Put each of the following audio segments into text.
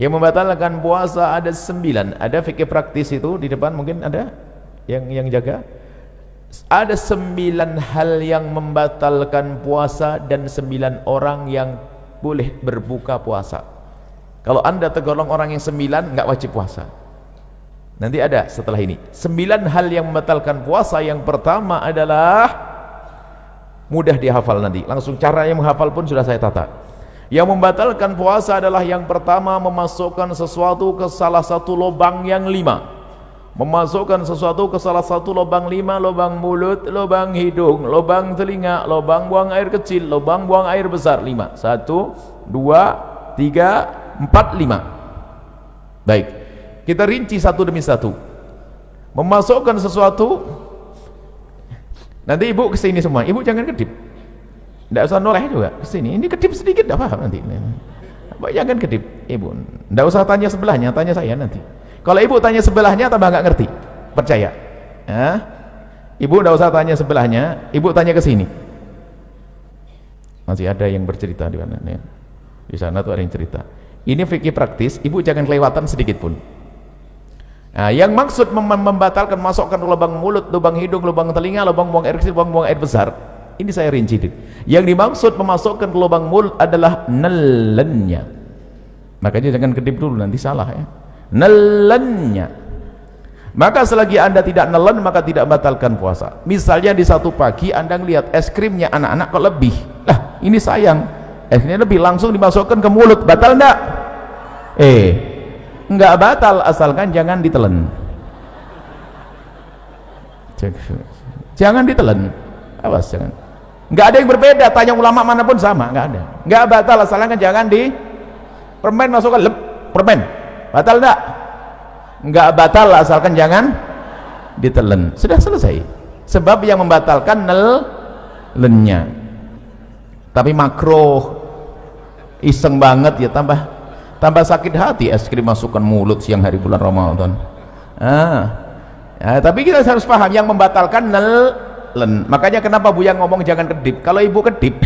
Yang membatalkan puasa ada 9. Ada fikih praktis itu di depan, mungkin ada yang jaga. Ada 9 hal yang membatalkan puasa dan 9 orang yang boleh berbuka puasa. Kalau anda tergolong orang yang 9, nggak wajib puasa. Nanti ada setelah ini 9 hal yang membatalkan puasa. Yang pertama adalah mudah dihafal, nanti langsung cara yang menghafal pun sudah saya tata. Yang membatalkan puasa adalah yang pertama memasukkan sesuatu ke salah satu lubang yang 5. Memasukkan sesuatu ke salah satu lubang 5, lubang mulut, lubang hidung, lubang telinga, lubang buang air kecil, lubang buang air besar. 5. 1, 2, 3, 4, 5. Baik, kita rinci satu demi satu. Memasukkan sesuatu, nanti ibu kesini semua, ibu jangan kedip. Tidak usah noleh juga ke sini. Ini kedip sedikit tidak paham nanti. Jangan kedip, ibu. Tidak usah tanya sebelahnya, tanya saya nanti. Kalau ibu tanya sebelahnya tambah nggak ngerti. Percaya. Ya? Ibu tidak usah tanya sebelahnya, ibu tanya ke sini. Masih ada yang bercerita di mana? Di sana tuh ada yang cerita. Ini fikih praktis, ibu jangan kelewatan sedikit pun. Nah, yang maksud membatalkan masukkan lubang mulut, lubang hidung, lubang telinga, lubang buang air kecil, lubang buang air besar. Ini saya rinci. Yang dimaksud memasukkan ke lubang mulut adalah nelennya. Makanya jangan kedip dulu, nanti salah ya. Nelennya. Maka selagi anda tidak nelen, maka tidak batalkan puasa. Misalnya di satu pagi anda melihat es krimnya anak-anak kok lebih. Lah, ini sayang. Esnya lebih, langsung dimasukkan ke mulut. Batal enggak? Enggak batal asalkan jangan ditelan. Jangan ditelan. Awas jangan. Nggak ada yang berbeda, tanya ulama manapun sama, nggak ada. Nggak batal asalkan jangan di permen masukkan permen. Batal enggak? Nggak batal asalkan jangan ditelen. Sudah selesai. Sebab yang membatalkan nelennya. Tapi makruh, iseng banget ya, tambah sakit hati es krim masukkan mulut siang hari bulan Ramadan. Tapi kita harus paham yang membatalkan makanya kenapa Buya ngomong jangan kedip. Kalau ibu kedip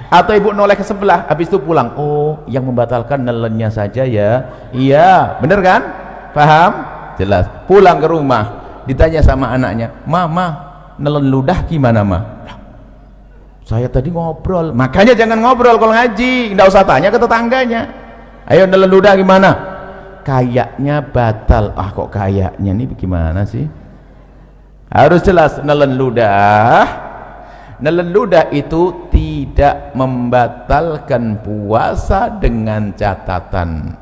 atau ibu noleh ke sebelah habis itu pulang, oh yang membatalkan nelennya saja ya. Iya bener kan, paham, jelas. Pulang ke rumah ditanya sama anaknya, mama nelen ludah gimana ma? Saya tadi ngobrol. Makanya jangan ngobrol kalau ngaji, nggak usah tanya ke tetangganya. Ayo nelen ludah gimana? Kayaknya batal. Ah kok kayaknya, nih bagaimana sih? Harus jelas. Nelen ludah itu tidak membatalkan puasa dengan catatan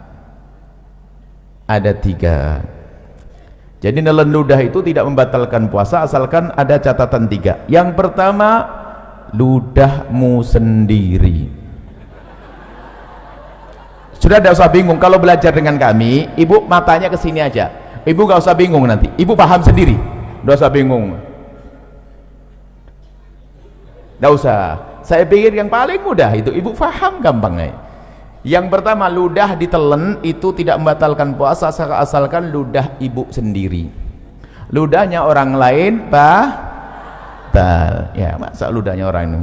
ada 3. Jadi nelen ludah itu tidak membatalkan puasa asalkan ada catatan 3. Yang pertama, ludahmu sendiri. Sudah, tidak usah bingung kalau belajar dengan kami. Ibu matanya ke sini aja, ibu gak usah bingung, nanti ibu paham sendiri. Tidak usah bingung, tidak usah. Saya pikir yang paling mudah itu ibu paham gampangnya. Yang pertama, ludah ditelen itu tidak membatalkan puasa asalkan ludah ibu sendiri. Ludahnya orang lain batal. Ya masa ludahnya orang ini.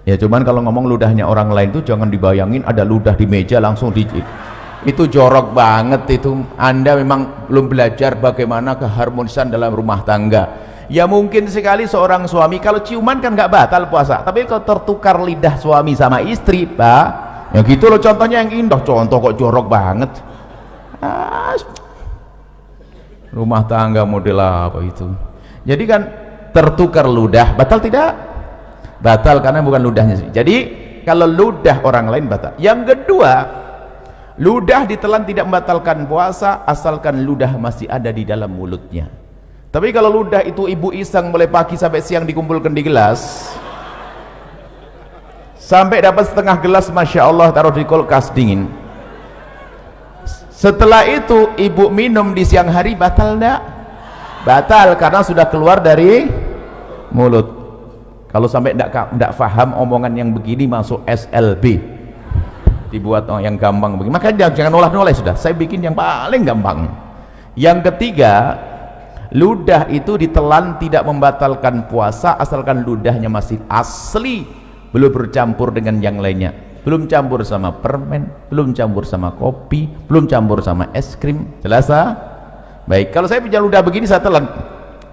Ya cuman kalau ngomong ludahnya orang lain itu jangan dibayangin ada ludah di meja langsung itu jorok banget itu. Anda memang belum belajar bagaimana keharmonisan dalam rumah tangga. Ya mungkin sekali seorang suami kalau ciuman kan nggak batal puasa, tapi kalau tertukar lidah suami sama istri, pak, ya gitu loh. Contohnya yang indah, contoh kok jorok banget. Rumah tangga model apa itu? Jadi kan tertukar ludah, batal tidak? Batal karena bukan ludahnya sendiri. Jadi kalau ludah orang lain batal. Yang kedua, ludah ditelan tidak membatalkan puasa asalkan ludah masih ada di dalam mulutnya. Tapi kalau ludah itu ibu iseng mulai pagi sampai siang dikumpulkan di gelas sampai dapat setengah gelas, masya Allah, taruh di kulkas dingin. Setelah itu ibu minum di siang hari, batal enggak? Batal karena sudah keluar dari mulut. Kalau sampai enggak faham omongan yang begini, masuk SLB, dibuat yang gampang begini. Makanya jangan olah-olah, sudah saya bikin yang paling gampang. Yang ketiga, ludah itu ditelan tidak membatalkan puasa asalkan ludahnya masih asli, belum bercampur dengan yang lainnya. belum campur sama permen, belum campur sama kopi, belum campur sama es krim. Jelas? Baik, kalau saya punya ludah begini saya telan,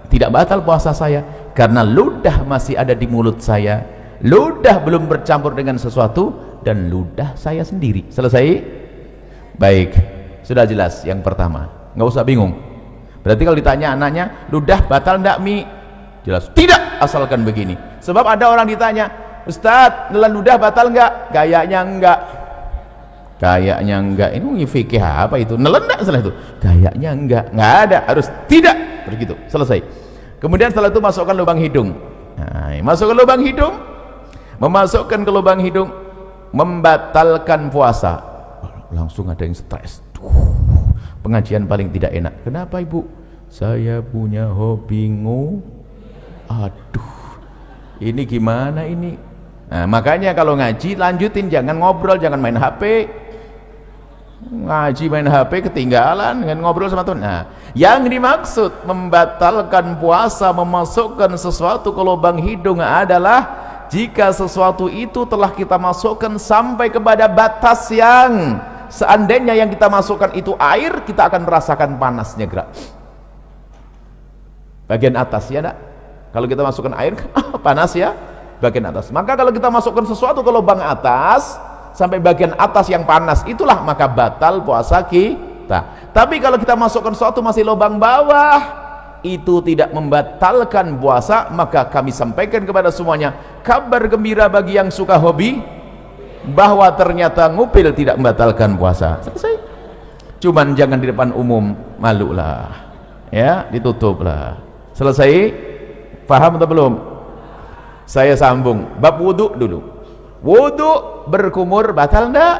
tidak batal puasa saya karena ludah masih ada di mulut saya, ludah belum bercampur dengan sesuatu, dan ludah saya sendiri. Selesai? Baik, sudah jelas yang pertama, nggak usah bingung. Berarti kalau ditanya anaknya, ludah batal enggak Mi? Jelas tidak, asalkan begini. Sebab ada orang ditanya, Ustadz, nelan ludah batal enggak? Kayaknya enggak. Kayaknya enggak. Ini fikih apa itu? Nelan enggak setelah itu? Kayaknya enggak ada, harus tidak. Begitu, selesai. Kemudian setelah itu masukkan lubang hidung. Nah, masukkan lubang hidung, memasukkan ke lubang hidung, membatalkan puasa. Langsung ada yang stres. Pengajian paling tidak enak. Kenapa Ibu? Saya punya hobi aduh, ini gimana ini? Nah, makanya kalau ngaji lanjutin, jangan ngobrol, jangan main HP. Ngaji main HP ketinggalan, dengan ngobrol sama Tuhan. Nah, yang dimaksud membatalkan puasa, memasukkan sesuatu ke lubang hidung adalah jika sesuatu itu telah kita masukkan sampai kepada batas yang seandainya yang kita masukkan itu air, kita akan merasakan panasnya gerak bagian atas, ya enggak? Kalau kita masukkan air panas ya bagian atas. Maka kalau kita masukkan sesuatu ke lubang atas sampai bagian atas yang panas, itulah maka batal puasa kita. Tapi kalau kita masukkan sesuatu masih lubang bawah, itu tidak membatalkan puasa. Maka kami sampaikan kepada semuanya kabar gembira bagi yang suka hobi, bahwa ternyata ngupil tidak membatalkan puasa. Selesai. Cuman jangan di depan umum, malulah ya, ditutuplah. Selesai. Paham atau belum? Saya sambung bab wudhu dulu. Wudhu berkumur batal enggak?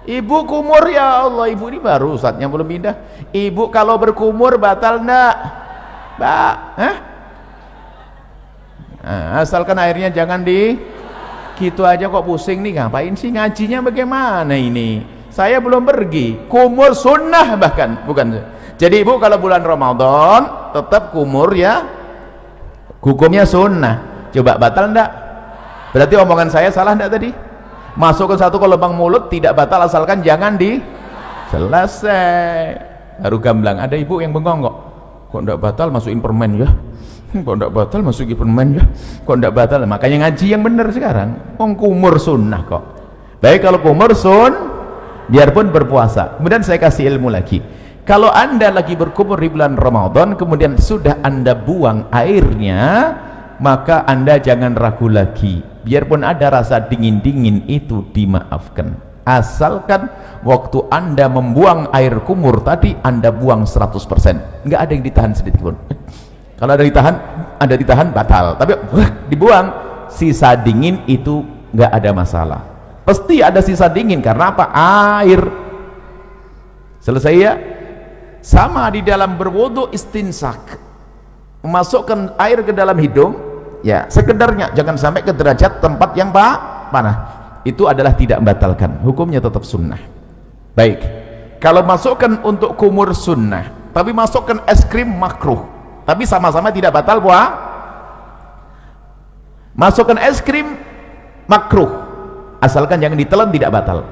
Ibu kumur, ya Allah, ibu ini baru saatnya belum pindah. Ibu kalau berkumur batal enggak? Mbak, nah, asalkan airnya jangan di gitu aja kok pusing nih, ngapain sih ngajinya bagaimana ini? Saya belum pergi. Kumur sunnah bahkan, bukan. Jadi ibu kalau bulan Ramadan tetap kumur ya, hukumnya sunnah. Coba batal enggak? Berarti omongan saya salah enggak tadi? Masukkan satu ke lubang mulut tidak batal asalkan jangan di selesai. Baru gamblang. Ada ibu yang bengong kok. Kok enggak batal masukin permen ya? Kok enggak batal masukin permen ya? Kok enggak batal? Makanya ngaji yang benar sekarang. Kumur sunnah kok. Baik, kalau kumur biarpun berpuasa. Kemudian saya kasih ilmu lagi. Kalau anda lagi berkumur di bulan Ramadan, kemudian sudah anda buang airnya, maka anda jangan ragu lagi. Biarpun ada rasa dingin-dingin itu dimaafkan. Asalkan waktu anda membuang air kumur tadi, anda buang 100%. Nggak ada yang ditahan sedikit pun. Kalau ada ditahan batal. Tapi dibuang, sisa dingin itu nggak ada masalah. Pasti ada sisa dingin karena apa? Air. Selesai ya? Sama di dalam berwudu istinsak, memasukkan air ke dalam hidung ya sekedarnya, jangan sampai ke derajat tempat yang panah. Itu adalah tidak membatalkan, hukumnya tetap sunnah. Baik, kalau masukkan untuk kumur sunnah, tapi masukkan es krim makruh, tapi sama-sama tidak batal puasa. Masukkan es krim makruh, asalkan jangan ditelan, tidak batal.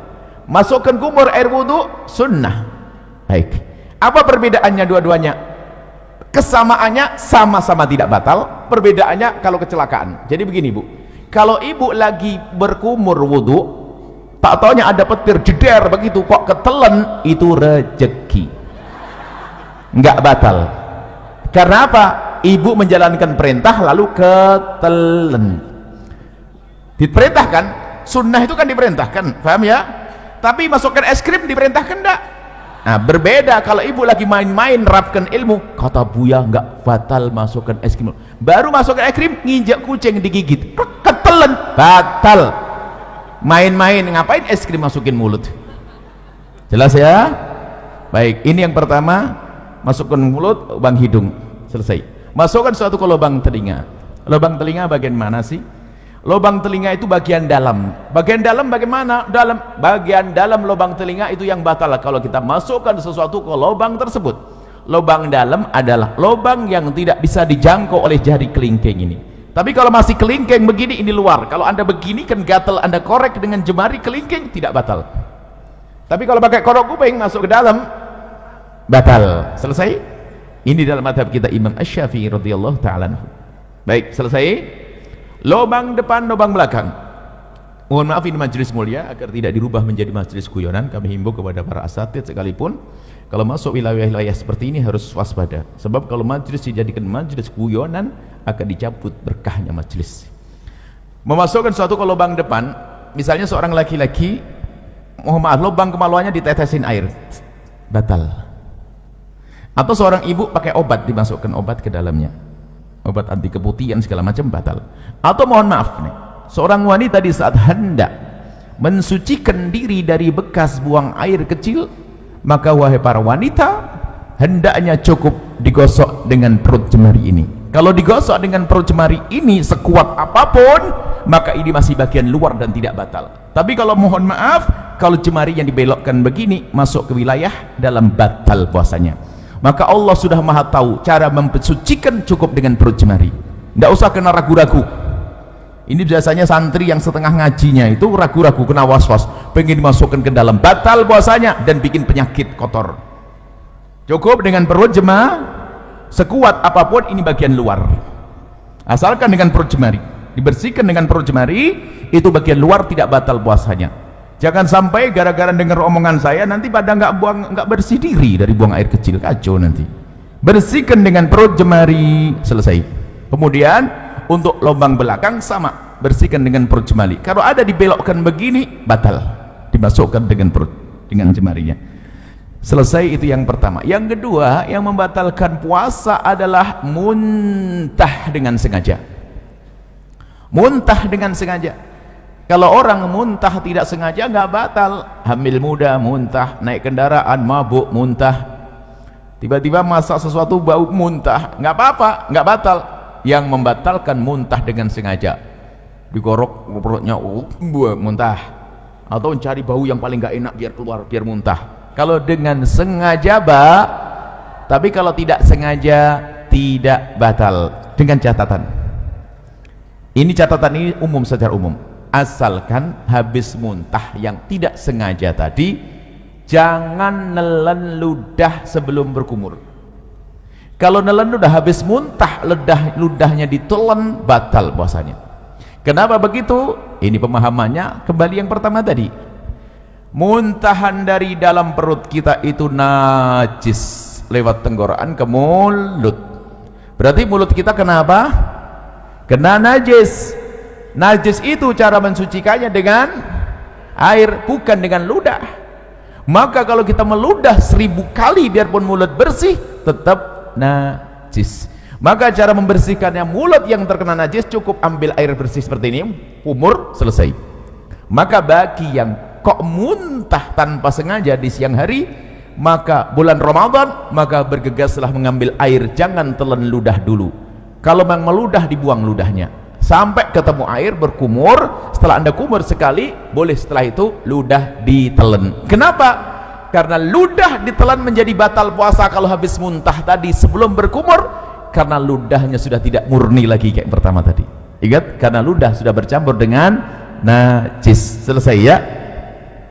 Masukkan kumur air wudu sunnah. Baik, apa perbedaannya dua-duanya? Kesamaannya sama-sama tidak batal, perbedaannya kalau kecelakaan. Jadi begini Bu, kalau ibu lagi berkumur wudu, tak taunya ada petir jeder begitu kok ketelen, itu rezeki, nggak batal. Karena apa? Ibu menjalankan perintah lalu ketelen. Diperintahkan, sunnah itu kan diperintahkan, paham ya? Tapi masukkan es krim diperintahkan enggak? Nah, berbeda kalau ibu lagi main-main nerapkan ilmu, kata Buya nggak batal masukkan es krim. Baru masukkan es krim, nginjak kucing digigit, ketelen, batal. Main-main ngapain es krim masukin mulut? Jelas ya? Baik, ini yang pertama, masukkan mulut, lubang hidung, selesai. Masukkan suatu ke lubang telinga. Lubang telinga bagian mana sih? Lubang telinga itu bagian dalam. Bagian dalam bagaimana? Bagian dalam lubang telinga itu yang batal kalau kita masukkan sesuatu ke lubang tersebut. Lubang dalam adalah lubang yang tidak bisa dijangkau oleh jari kelingking ini. Tapi kalau masih kelingking begini, ini luar. Kalau anda begini kan gatal, anda korek dengan jemari kelingking, tidak batal. Tapi kalau pakai korok kuping masuk ke dalam, batal. Selesai. Ini dalam madhab kita Imam Asy-Syafi'i radhiyallahu ta'ala anhu. Baik, selesai. Lubang depan, lubang belakang. Mohon maaf, ini majelis mulia, agar tidak dirubah menjadi majelis guyonan, kami himbau kepada para asatidz sekalipun, kalau masuk wilayah-wilayah seperti ini harus waspada. Sebab kalau majelis dijadikan majelis guyonan, akan dicabut berkahnya majelis. Memasukkan suatu ke lubang depan, misalnya seorang laki-laki, mohon maaf, lubang kemaluannya ditetesin air, batal. Atau seorang ibu pakai obat, dimasukkan obat ke dalamnya, obat anti keputihan segala macam, batal. Atau mohon maaf nih, seorang wanita di saat hendak mensucikan diri dari bekas buang air kecil, maka wahai para wanita, hendaknya cukup digosok dengan perut jemari ini. Kalau digosok dengan perut jemari ini sekuat apapun, maka ini masih bagian luar dan tidak batal. Tapi kalau mohon maaf, kalau jemari yang dibelokkan begini masuk ke wilayah dalam, batal puasanya. Maka Allah sudah maha tahu cara mensucikan, cukup dengan perut jemari, tidak usah kena ragu-ragu. Ini biasanya santri yang setengah ngajinya itu ragu-ragu, kena was-was, pengen dimasukkan ke dalam, batal puasanya dan bikin penyakit kotor. Cukup dengan perut jemari, sekuat apapun ini bagian luar, asalkan dengan perut jemari, dibersihkan dengan perut jemari, itu bagian luar, tidak batal puasanya. Jangan sampai gara-gara dengar omongan saya nanti pada nggak bersih diri dari buang air kecil, kacau nanti. Bersihkan dengan perut jemari, selesai. Kemudian untuk lubang belakang sama, bersihkan dengan perut jemari. Kalau ada dibelokkan begini, batal, dimasukkan dengan perut, dengan jemarinya. Selesai, itu yang pertama. Yang kedua, yang membatalkan puasa adalah muntah dengan sengaja. Muntah dengan sengaja. Kalau orang muntah tidak sengaja nggak batal. Hamil muda muntah, naik kendaraan mabuk muntah, tiba-tiba masak sesuatu bau muntah, nggak apa-apa, nggak batal. Yang membatalkan muntah dengan sengaja, digorok perutnya, muntah, atau mencari bau yang paling nggak enak biar keluar, biar muntah. Kalau dengan sengaja tapi kalau tidak sengaja tidak batal. Dengan catatan, ini catatan ini umum, secara umum, asalkan habis muntah yang tidak sengaja tadi, jangan nelen ludah sebelum berkumur. Kalau nelen ludah habis muntah, ludahnya ditelan, batal puasanya. Kenapa begitu? Ini pemahamannya kembali yang pertama tadi. Muntahan dari dalam perut kita itu najis lewat tenggorokan ke mulut. Berarti mulut kita kenapa? Kena najis. Najis itu cara mensucikannya dengan air, bukan dengan ludah. Maka kalau kita meludah 1000 kali biarpun mulut bersih, tetap najis. Maka cara membersihkannya mulut yang terkena najis, cukup ambil air bersih seperti ini, umur, selesai. Maka bagi yang kok muntah tanpa sengaja di siang hari, maka bulan Ramadan, maka bergegaslah mengambil air, jangan telan ludah dulu. Kalau memang meludah, dibuang ludahnya sampai ketemu air, berkumur. Setelah anda kumur sekali, boleh setelah itu ludah ditelan. Kenapa? Karena ludah ditelan menjadi batal puasa kalau habis muntah tadi sebelum berkumur, karena ludahnya sudah tidak murni lagi kayak pertama tadi. Ingat, karena ludah sudah bercampur dengan najis. Selesai ya,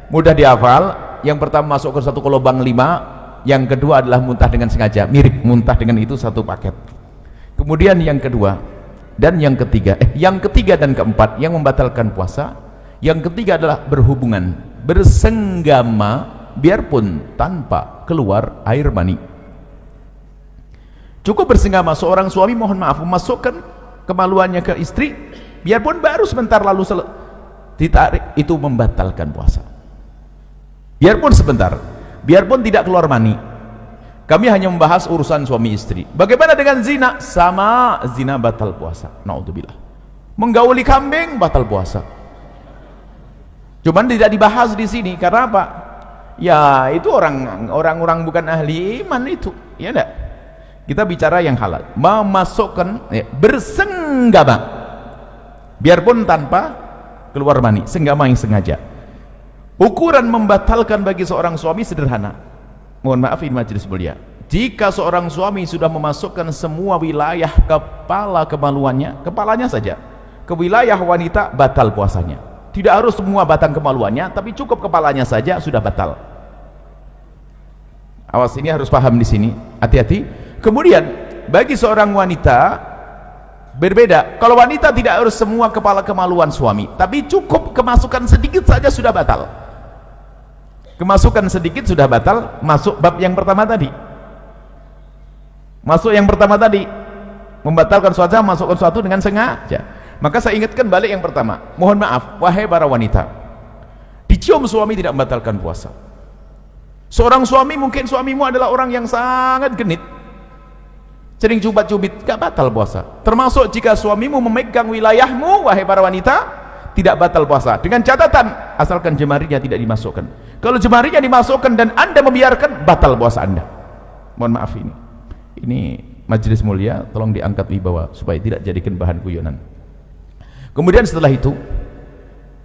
mudah dihafal. Yang pertama masuk ke satu ke lubang 5, yang kedua adalah muntah dengan sengaja, mirip muntah dengan itu satu paket. Kemudian yang kedua dan yang ketiga, yang ketiga dan keempat yang membatalkan puasa, yang ketiga adalah berhubungan, bersenggama biarpun tanpa keluar air mani. Cukup bersenggama, seorang suami mohon maaf memasukkan kemaluannya ke istri biarpun baru sebentar lalu ditarik, itu membatalkan puasa. Biarpun sebentar, biarpun tidak keluar mani. Kami hanya membahas urusan suami istri. Bagaimana dengan zina? Sama, zina batal puasa. Naudzubillah. Menggauli kambing batal puasa. Cuman tidak dibahas di sini karena apa? Ya itu orang-orang bukan ahli iman itu, ya enggak? Kita bicara yang halal. Memasukkan, bersenggama, biarpun tanpa keluar mani, senggama yang sengaja. Ukuran membatalkan bagi seorang suami sederhana. Mohon maaf ini majelis mulia, Jika seorang suami sudah memasukkan semua wilayah kepalanya saja ke wilayah wanita, batal puasanya. Tidak harus semua batang kemaluannya, tapi cukup kepalanya saja sudah batal. Awas, ini harus paham di sini, hati-hati. Kemudian bagi seorang wanita berbeda. Kalau wanita tidak harus semua kepala kemaluan suami, tapi cukup kemasukan sedikit saja sudah batal. Kemasukan sedikit sudah batal. Masuk bab yang pertama tadi. Masuk yang pertama tadi, membatalkan suatu, masukkan suatu dengan sengaja. Maka saya ingatkan balik yang pertama. Mohon maaf, wahai para wanita, dicium suami tidak membatalkan puasa. Seorang suami, mungkin suamimu adalah orang yang sangat genit, sering cubit-cubit, gak batal puasa. Termasuk jika suamimu memegang wilayahmu, wahai para wanita, tidak batal puasa. Dengan catatan, asalkan jemarinya tidak dimasukkan. Kalau jemarinya dimasukkan dan anda membiarkan, batal puasa anda. Mohon maaf, ini majelis mulia, tolong diangkat wibawa supaya tidak jadikan bahan guyonan. Kemudian setelah itu,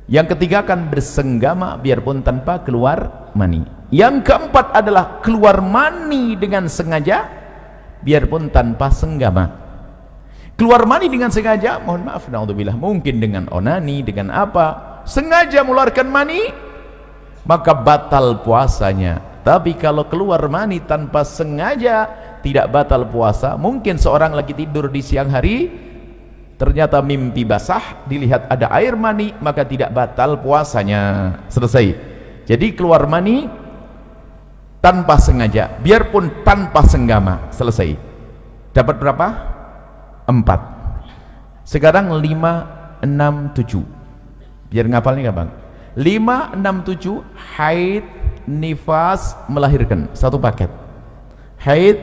yang ketiga akan bersenggama biarpun tanpa keluar mani. Yang keempat adalah keluar mani dengan sengaja biarpun tanpa senggama. Keluar mani dengan sengaja, mohon maaf, naudzubillah, mungkin dengan onani, dengan apa, sengaja mengeluarkan mani, maka batal puasanya. Tapi kalau keluar mani tanpa sengaja, tidak batal puasa. Mungkin seorang lagi tidur di siang hari, ternyata mimpi basah, dilihat ada air mani, maka tidak batal puasanya. Selesai. Jadi keluar mani tanpa sengaja, biarpun tanpa senggama, selesai. Dapat berapa? 4. Sekarang 5, 6, 7. Biar ngapalnya gampang. 5, 6, 7, haid, nifas, melahirkan. Satu paket. Haid,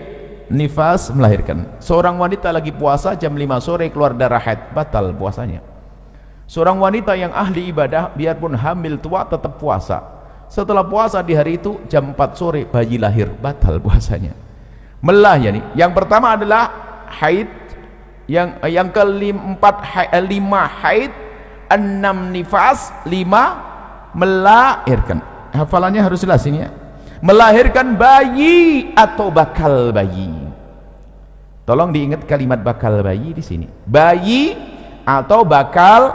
nifas, melahirkan. Seorang wanita lagi puasa jam 5 sore keluar darah haid, batal puasanya. Seorang wanita yang ahli ibadah biarpun hamil tua tetap puasa. Setelah puasa di hari itu jam 4 sore bayi lahir, batal puasanya. Melah ya nih. Yang pertama adalah haid, yang keempat 5 haid, 6 nifas, 5 melahirkan. Hafalannya harus jelas ini ya. Melahirkan bayi atau bakal bayi. Tolong diingat kalimat bakal bayi di sini. Bayi atau bakal.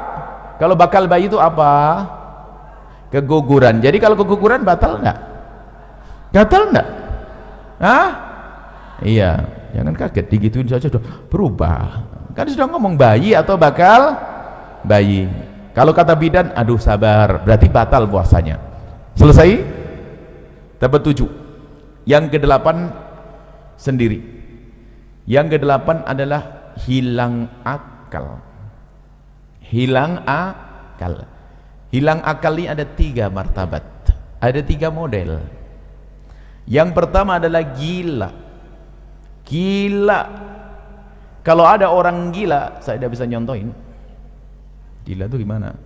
Kalau bakal bayi itu apa? Keguguran. Jadi kalau keguguran batal enggak? Batal enggak? Hah? Iya, jangan kaget digituin saja sudah berubah. Kan sudah ngomong bayi atau bakal bayi. Kalau kata bidan, aduh sabar, berarti batal puasanya. Selesai? Dapat 7. Yang ke-8 sendiri. Yang ke-8 adalah hilang akal. Hilang akal. Hilang akal ini ada 3 martabat, ada 3 model. Yang pertama adalah gila. Gila. Kalau ada orang gila, saya tidak bisa nyontohin. Gila itu gimana?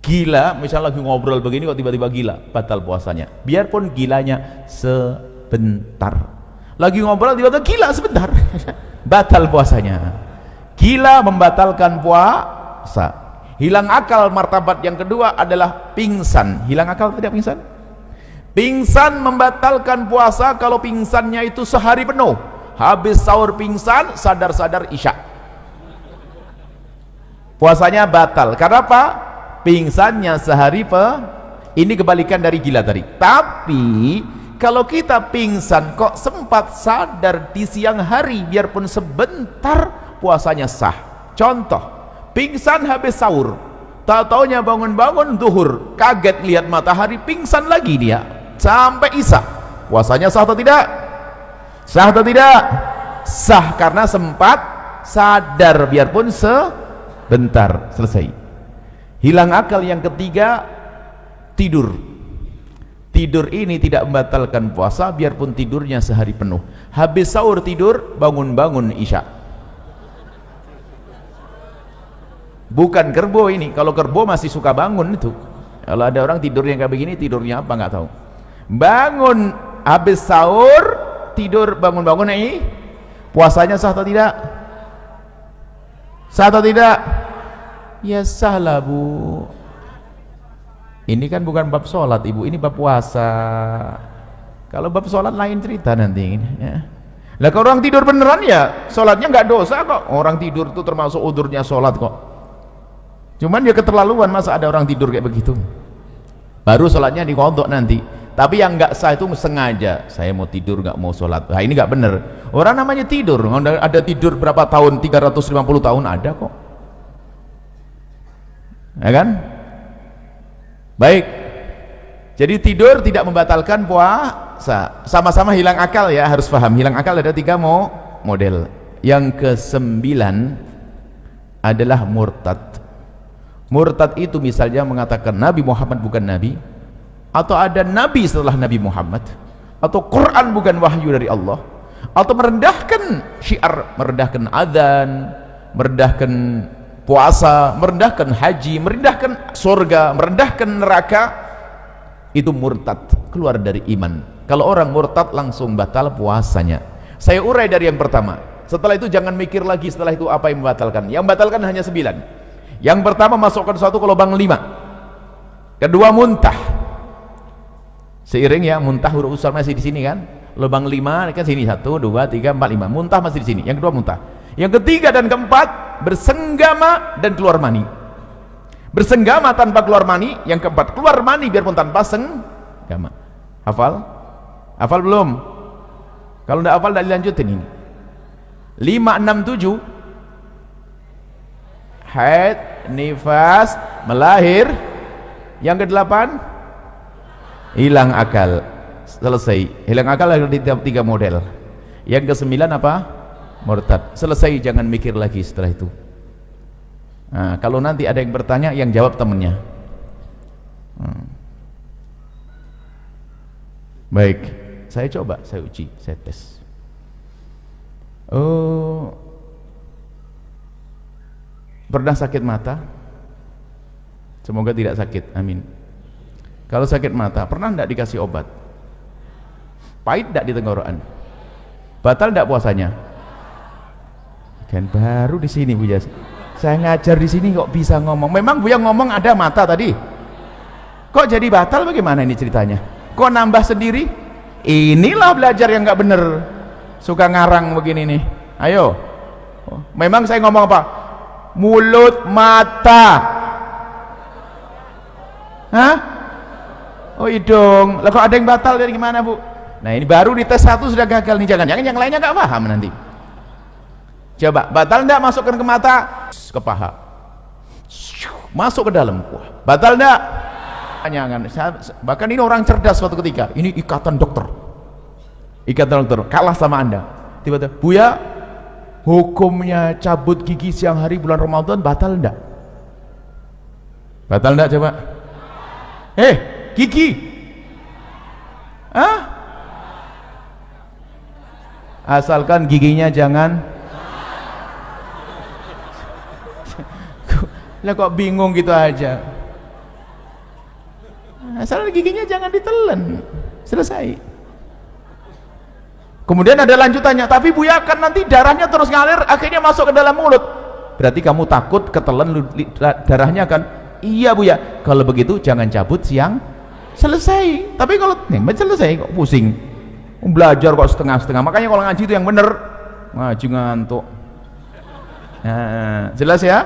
Gila, misalnya lagi ngobrol begini kok tiba-tiba gila, batal puasanya. Biarpun gilanya sebentar. Lagi ngobrol tiba-tiba gila sebentar, batal puasanya. Gila membatalkan puasa. Hilang akal martabat yang kedua adalah pingsan. Hilang akal tidak pingsan? Pingsan membatalkan puasa kalau pingsannya itu sehari penuh. Habis sahur pingsan, sadar-sadar isya. Puasanya batal. Karena apa? Pingsannya sehari ini kebalikan dari gila tadi. Tapi kalau kita pingsan kok sempat sadar di siang hari biarpun sebentar, puasanya sah. Contoh, pingsan habis sahur, tahu-taunya bangun-bangun zuhur, kaget lihat matahari, pingsan lagi dia sampai isya. Puasanya sah atau tidak? Sah atau tidak? Sah, karena sempat sadar biarpun sebentar. Selesai. Hilang akal yang ketiga, tidur. Tidur ini tidak membatalkan puasa biarpun tidurnya sehari penuh. Habis sahur tidur, bangun-bangun isya. Bukan kerbo ini. Kalau kerbo masih suka bangun itu. Kalau ada orang tidur yang kayak begini, tidurnya apa nggak tahu. Bangun habis sahur, tidur, bangun-bangun ini, puasanya sah atau tidak? Sah atau tidak? Ya sah lah bu. Ini kan bukan bab sholat ibu, ini bab puasa. Kalau bab sholat lain cerita nanti ya. Lah kalau orang tidur beneran ya sholatnya nggak dosa kok. Orang tidur itu termasuk udurnya sholat kok. Cuman dia keterlaluan, masa ada orang tidur kayak begitu. Baru sholatnya dikodok nanti. Tapi yang nggak sah itu sengaja, saya mau tidur nggak mau sholat. Nah ini nggak bener. Orang namanya tidur, ada tidur berapa tahun, 350 tahun ada kok, ya kan? Baik, jadi tidur tidak membatalkan puasa. Sama-sama hilang akal ya, harus paham. Hilang akal ada 3 model. Yang ke-9 adalah murtad. Murtad itu misalnya mengatakan Nabi Muhammad bukan Nabi, atau ada Nabi setelah Nabi Muhammad, atau Quran bukan wahyu dari Allah, atau merendahkan syiar, merendahkan adzan, merendahkan puasa, merendahkan haji, merendahkan surga, merendahkan neraka. Itu murtad, keluar dari iman. Kalau orang murtad langsung batal puasanya. Saya urai dari yang pertama, setelah itu jangan mikir lagi setelah itu apa yang membatalkan. Yang membatalkan hanya 9. Yang pertama, masukkan sesuatu ke lubang 5. Kedua, muntah. Seiring ya, muntah huruf usar masih di sini kan, lubang 5 kan sini, 1, 2, 3, 4, 5, muntah masih di sini. Yang kedua muntah. Yang ketiga dan keempat, bersenggama dan keluar mani. Bersenggama tanpa keluar mani. Yang keempat, keluar mani biarpun tanpa senggama. Hafal? Hafal belum? Kalau tidak hafal, tidak dilanjutin ini. 5, 6, 7 haid, nifas, melahir. Yang ke-8 hilang akal. Selesai. Hilang akal ada 3 model. Yang ke-9 apa? Murtad. Selesai, jangan mikir lagi setelah itu. Nah, kalau nanti ada yang bertanya, yang jawab temennya. Baik, saya coba, saya uji, saya tes. Oh, pernah sakit mata? Semoga tidak sakit, amin. Kalau sakit mata, pernah tidak dikasih obat? Pahit tidak di tenggorokan? Batal tidak puasanya? Kan baru di sini Buya. Saya ngajar di sini kok bisa ngomong. Memang Buya ngomong ada mata tadi. Kok jadi batal, bagaimana ini ceritanya? Kok nambah sendiri? Inilah belajar yang nggak bener. Suka ngarang begini nih. Ayo. Memang saya ngomong apa? Mulut, mata. Hah? Oh hidung. Lah kok ada yang batal dari gimana Bu? Nah ini baru di tes 1 sudah gagal nih. Jangan-jangan yang lainnya nggak paham nanti. Coba, batal enggak masukkan ke mata? Ke paha. Masuk ke dalam. Wah, batal enggak? Jangan. Bahkan ini orang cerdas suatu ketika. Ini ikatan dokter. Ikatan dokter kalah sama Anda. Tiba-tiba, Buya, hukumnya cabut gigi siang hari bulan Ramadan batal enggak? Batal enggak coba? Gigi. Hah? Asalkan giginya jangan. Lah kok bingung gitu aja. Asal giginya jangan ditelan. Selesai. Kemudian ada lanjutannya, tapi Buya kan nanti darahnya terus ngalir akhirnya masuk ke dalam mulut. Berarti kamu takut ketelan darahnya kan? Iya Buya. Kalau begitu jangan cabut siang. Selesai. Tapi kalau selesai kok pusing. Belajar kok setengah-setengah. Makanya kalau ngaji itu yang bener. Ngaji ngantuk. Nah, jelas ya?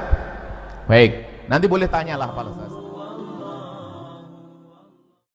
Baik, nanti boleh tanyalah Pak Ustaz.